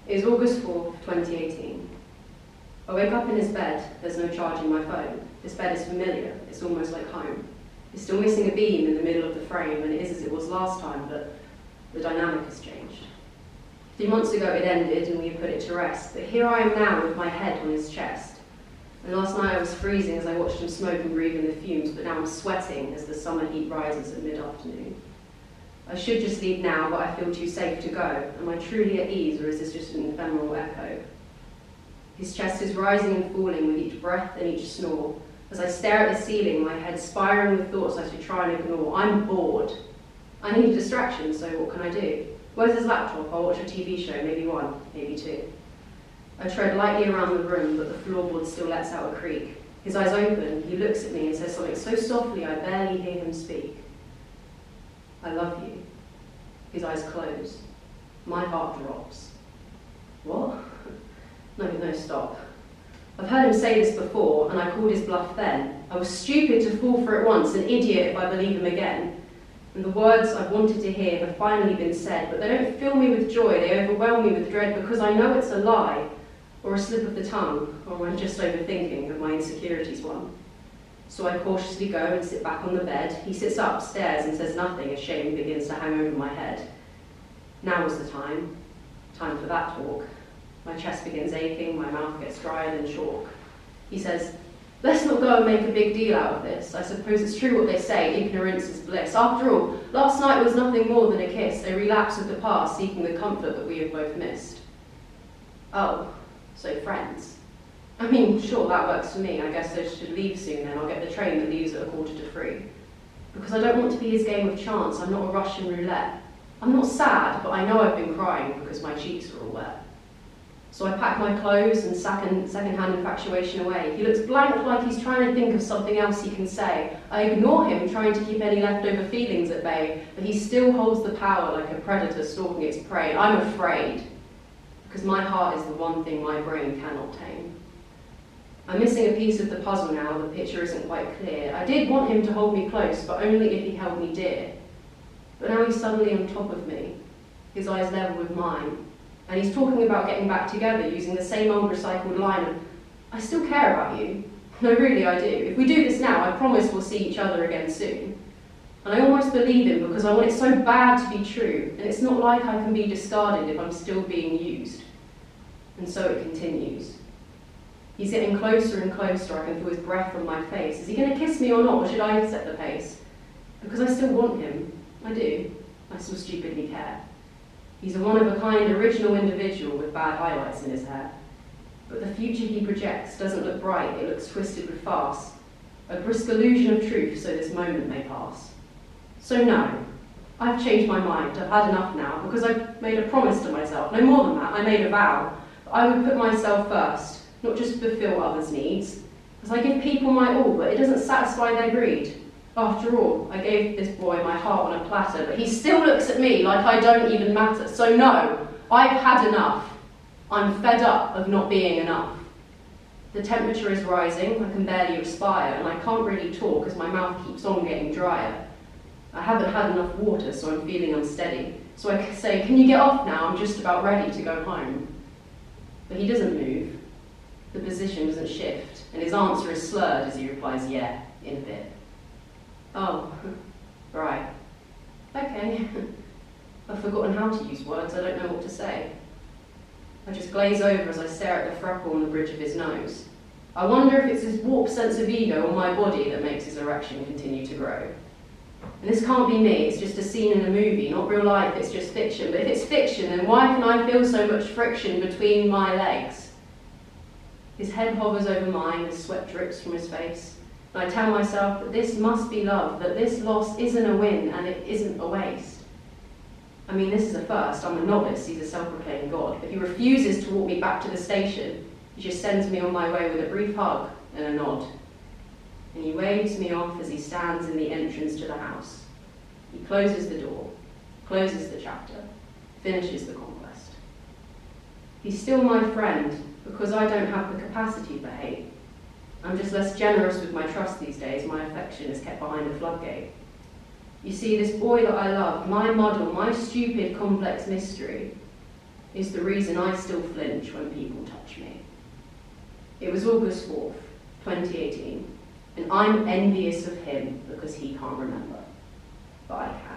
It is August 4th, 2018. I wake up in his bed. There's no charging my phone. This bed is familiar. It's almost like home. It's still missing a beam in the middle of the frame, and it is as it was last time, but the dynamic has changed. 3 months ago it ended, and we put it to rest, but here I am now with my head on his chest. And last night I was freezing as I watched him smoke and breathe in the fumes, but now I'm sweating as the summer heat rises at mid-afternoon. I should just leave now, but I feel too safe to go. Am I truly at ease, or is this just an ephemeral echo? His chest is rising and falling with each breath and each snore. As I stare at the ceiling, my head spiraling with thoughts I should try and ignore. I'm bored. I need a distraction, so what can I do? Where's his laptop? I'll watch a TV show, maybe one, maybe two. I tread lightly around the room, but the floorboard still lets out a creak. His eyes open, he looks at me and says something so softly I barely hear him speak. I love you. His eyes close. My heart drops. What? No, stop. I've heard him say this before, and I called his bluff then. I was stupid to fall for it once, an idiot if I believe him again. And the words I've wanted to hear have finally been said, but they don't fill me with joy, they overwhelm me with dread because I know it's a lie, or a slip of the tongue, or I'm just overthinking of my insecurities one. So I cautiously go and sit back on the bed. He sits up, stares, and says nothing as shame begins to hang over my head. Now was the time for that talk. My chest begins aching, my mouth gets drier than chalk. He says, let's not go and make a big deal out of this. I suppose it's true what they say, ignorance is bliss. After all, last night was nothing more than a kiss, a relapse of the past, seeking the comfort that we have both missed. Oh, so friends. I mean, sure, that works for me. I guess I should leave soon then. I'll get the train that leaves at 2:45. Because I don't want to be his game of chance. I'm not a Russian roulette. I'm not sad, but I know I've been crying because my cheeks are all wet. So I pack my clothes and second-hand infatuation away. He looks blank like he's trying to think of something else he can say. I ignore him, trying to keep any leftover feelings at bay, but he still holds the power like a predator stalking its prey. I'm afraid, because my heart is the one thing my brain cannot tame. I'm missing a piece of the puzzle now, the picture isn't quite clear. I did want him to hold me close, but only if he held me dear. But now he's suddenly on top of me, his eyes level with mine. And he's talking about getting back together using the same old recycled line of, I still care about you. No, really, I do. If we do this now, I promise we'll see each other again soon. And I almost believe him because I want it so bad to be true, and it's not like I can be discarded if I'm still being used. And so it continues. He's getting closer and closer, I can feel his breath from my face. Is he going to kiss me or not, or should I set the pace? Because I still want him. I do. I still stupidly care. He's a one-of-a-kind, original individual with bad highlights in his hair. But the future he projects doesn't look bright, it looks twisted with farce. A brisk illusion of truth so this moment may pass. So no, I've changed my mind, I've had enough now, because I've made a promise to myself. No more than that, I made a vow. I would put myself first, not just fulfill others' needs. Because I give people my all, but it doesn't satisfy their greed. After all, I gave this boy my heart on a platter, but he still looks at me like I don't even matter. So no, I've had enough. I'm fed up of not being enough. The temperature is rising, I can barely respire, and I can't really talk as my mouth keeps on getting drier. I haven't had enough water, so I'm feeling unsteady. So I say, can you get off now? I'm just about ready to go home. But he doesn't move. The position doesn't shift, and his answer is slurred as he replies, yeah, in a bit. Oh, right. Okay. I've forgotten how to use words, I don't know what to say. I just glaze over as I stare at the freckle on the bridge of his nose. I wonder if it's his warped sense of ego on my body that makes his erection continue to grow. And this can't be me, it's just a scene in a movie, not real life, it's just fiction. But if it's fiction, then why can I feel so much friction between my legs? His head hovers over mine as sweat drips from his face. And I tell myself that this must be love, that this loss isn't a win and it isn't a waste. I mean, this is a first. I'm a novice, he's a self-proclaimed god. But he refuses to walk me back to the station. He just sends me on my way with a brief hug and a nod. And he waves me off as he stands in the entrance to the house. He closes the door, closes the chapter, finishes the conquest. He's still my friend because I don't have the capacity for hate. I'm just less generous with my trust these days. My affection is kept behind a floodgate. You see, this boy that I love, my muddle, my stupid, complex mystery, is the reason I still flinch when people touch me. It was August 4th, 2018, and I'm envious of him because he can't remember, but I can.